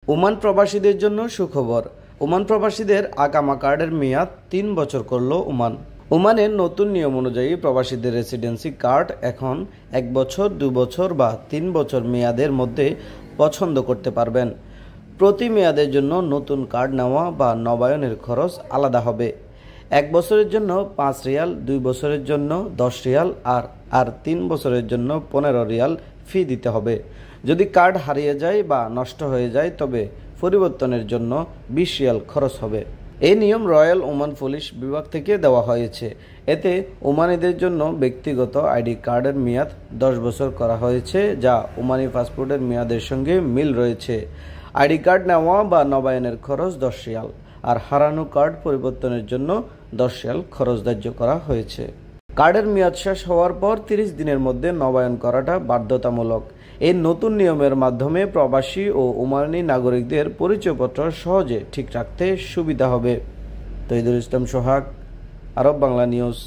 Oman প্রবাসীদের জন্য সুখবর। ওমান প্রবাসীদের আকামা কার্ডের মেয়াদ ৩ বছর করল ওমান। ওমানের নতুন নিয়ম অনুযায়ী প্রবাসীদের রেসিডেন্সি কার্ড এখন ১ বছর, ২ বছর বা ৩ বছর মেয়াদের মধ্যে পছন্দ করতে পারবেন। প্রতি মেয়াদের জন্য নতুন কার্ড নেওয়া বা নবায়নের খরচ আলাদা হবে। ১ বছরের জন্য ৫ রিয়াল, ২ বছরের জন্য ১০ রিয়াল আর ৩ বছরের জন্য ১৫ রিয়াল ফি দিতে হবে। যদি কার্ড হারিয়ে যায় বা নষ্ট হয়ে যায় তবে পরিবর্তনের জন্য ২০ রিয়াল খরচ হবে। এই নিয়ম রয়্যাল ওমান পুলিশ বিভাগ থেকে দেওয়া হয়েছে। এতে ওমানিদের জন্য ব্যক্তিগত আইডি কার্ডের মেয়াদ ১০ বছর করা হয়েছে, যা ওমানি পাসপোর্টের মেয়াদের সঙ্গে মিল রয়েছে। আইডি কার্ড নেওয়া বা নবায়নের খরচ ১০ রিয়াল আর হারানো কার্ড পরিবর্তনের জন্য ১০ রিয়াল খরচ ধার্য করা হয়েছে। কার্ডের মেয়াদ শেষ হওয়ার পর ৩০ দিনের মধ্যে নবায়ন করাটা বাধ্যতামূলক। এই নতুন নিয়মের মাধ্যমে প্রবাসী ও ওমানি নাগরিকদের পরিচয়পত্র সহজে ঠিক রাখতে সুবিধা হবে। তহিদুল ইসলাম সোহাগ, আরব বাংলা নিউজ।